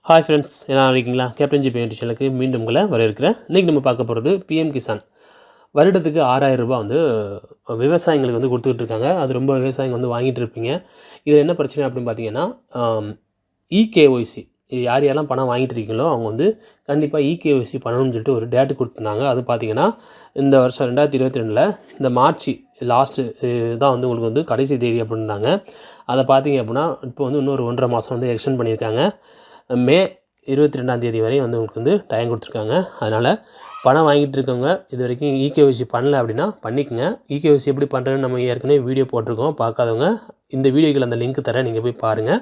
Hi friends, எல்லாம் இருக்கீங்களா? Captain G payment சேனலுக்கு மீண்டும் உங்களை வரவேற்கிறேன். இன்றைக்கி நம்ம பார்க்க போகிறது PM-Kisan வருடத்துக்கு 6000 ரூபாய் வந்து விவசாயிகளுக்கு வந்து கொடுத்துக்கிட்டு இருக்காங்க. அது ரொம்ப விவசாயிங்க வந்து வாங்கிட்டு இருப்பீங்க. இது என்ன பிரச்சனை அப்படின்னு பார்த்தீங்கன்னா EKYC இது யாரெல்லாம் பணம் வாங்கிட்டு இருக்கீங்களோ அவங்க வந்து கண்டிப்பாக EKYC பண்ணணும்னு சொல்லிட்டு ஒரு டேட்டு கொடுத்துருந்தாங்க. அது பார்த்தீங்கன்னா இந்த வருஷம் 2022 இந்த மார்ச் லாஸ்ட்டு தான் வந்து உங்களுக்கு வந்து கடைசி தேதி அப்படின்னாங்க. அதை பார்த்தீங்க அப்படின்னா இப்போ வந்து இன்னொரு 1.5 மாதம் வந்து எக்ஸ்டெண்ட் பண்ணியிருக்காங்க. மே 22ஆம் தேதி வரை வந்து உங்களுக்கு வந்து டைம் கொடுத்துருக்காங்க. அதனால் பணம் வாங்கிட்டு இருக்கவங்க இது வரைக்கும் EKYC பண்ணல அப்படின்னா பண்ணிக்கோங்க. EKYC எப்படி பண்ணுறதுன்னு நம்ம ஏற்கனவே வீடியோ போட்டிருக்கோம். பார்க்காதவங்க இந்த வீடியோக்கள் அந்த லிங்க் தரேன், நீங்கள் போய் பாருங்கள்.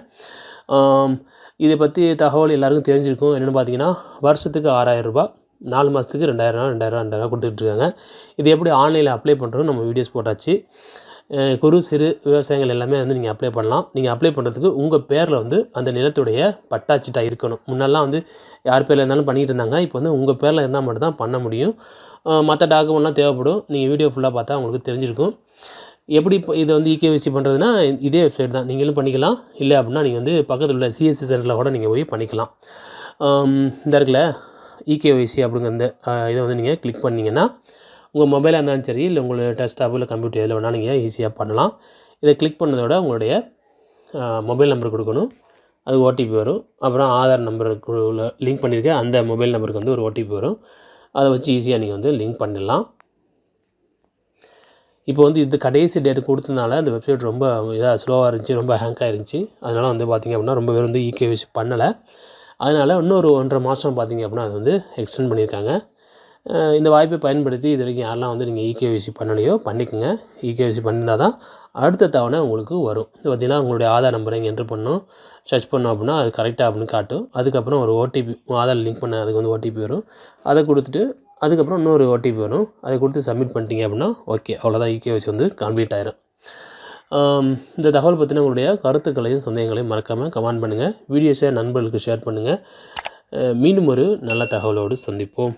இதை பற்றி தகவல் எல்லாருக்கும் தெரிஞ்சிருக்கும். என்னென்னு பார்த்தீங்கன்னா வருஷத்துக்கு 6000 ரூபாய், 4 மாதத்துக்கு 2000 கொடுத்துட்ருக்காங்க. இது எப்படி ஆன்லைனில் அப்ளை பண்ணுறோம் நம்ம வீடியோஸ் போட்டாச்சு. குறு சிறு விவசாயிகள் எல்லாமே வந்து நீங்கள் அப்ளை பண்ணலாம். நீங்கள் அப்ளை பண்ணுறதுக்கு உங்கள் பேரில் வந்து அந்த நிலத்துடைய பட்டாச்சிட்டா இருக்கணும். முன்னெல்லாம் வந்து யார் பேரில் இருந்தாலும் பண்ணிகிட்டு இருந்தாங்க. இப்போ வந்து உங்கள் பேரில் இருந்தால் மட்டும் தான் பண்ண முடியும். மற்ற டாக்குமெண்ட்லாம் தேவைப்படும். நீங்கள் வீடியோ ஃபுல்லாக பார்த்தா உங்களுக்கு தெரிஞ்சிருக்கும். எப்படி இப்போ இதை வந்து EKYC பண்ணுறதுனா இதே வெப்சைட் தான், நீங்களும் பண்ணிக்கலாம். இல்லை அப்படின்னா நீங்கள் வந்து பக்கத்தில் உள்ள CSC சென்டரில் கூட நீங்கள் போய் பண்ணிக்கலாம். இந்த இருக்குல்ல EKYC அப்படிங்கிற இந்த இதை வந்து நீங்கள் கிளிக் பண்ணிங்கன்னா உங்கள் மொபைலாக இருந்தாலும் சரி, இல்லை உங்களோட டெஸ்க்டாப் இல்லை கம்ப்யூட்டர் எதில் வேணாலும் நீங்கள் ஈஸியாக பண்ணலாம். இதை கிளிக் பண்ணதோட உங்களுடைய மொபைல் நம்பர் கொடுக்கணும், அது OTP வரும். அப்புறம் ஆதார் நம்பருக்கு லிங்க் பண்ணியிருக்கேன், அந்த மொபைல் நம்பருக்கு வந்து ஒரு OTP வரும். அதை வச்சு ஈஸியாக நீங்கள் வந்து லிங்க் பண்ணிடலாம். இப்போ வந்து இது கடைசி டேட் கொடுத்ததுனால அந்த வெப்சைட் ரொம்ப இதாக ஸ்லோவாக இருந்துச்சு, ரொம்ப ஹேங்க் ஆகிருந்துச்சி. அதனால் வந்து பார்த்திங்க அப்படின்னா ரொம்ப பேர் வந்து EKYC பண்ணலை. அதனால் இன்னொரு 1.5 மாதம் பார்த்திங்க அப்படின்னா அது வந்து எக்ஸ்டெண்ட் பண்ணியிருக்காங்க. இந்த வாய்ப்பை பயன்படுத்தி இது வரைக்கும் யாரெல்லாம் வந்து நீங்கள் EKYC பண்ணலையோ பண்ணிக்கோங்க. EKYC பண்ணியிருந்தால் தான் அடுத்த தவணை உங்களுக்கு வரும். இது பார்த்திங்கன்னா உங்களுடைய ஆதார் நம்பரை இங்கே என்ட்ரு பண்ணணும், சர்ச் பண்ணோம் அப்படின்னா அது கரெக்டாக அப்படின்னு காட்டும். அதுக்கப்புறம் ஒரு OTP, ஆதார் லிங்க் பண்ண அதுக்கு வந்து OTP வரும். அதை கொடுத்துட்டு அதுக்கப்புறம் இன்னொரு OTP வரும். அதை கொடுத்து சப்மிட் பண்ணிட்டீங்க அப்படின்னா ஓகே, அவ்வளோதான், EKYC வந்து கம்ப்ளீட் ஆயிரும். இந்த தகவல் பற்றின உங்களுடைய கருத்துக்களையும் சந்தேகங்களையும் மறக்காமல் கமெண்ட் பண்ணுங்கள். வீடியோஸை நண்பர்களுக்கு ஷேர் பண்ணுங்கள். மீண்டும் ஒரு நல்ல தகவலோடு சந்திப்போம்.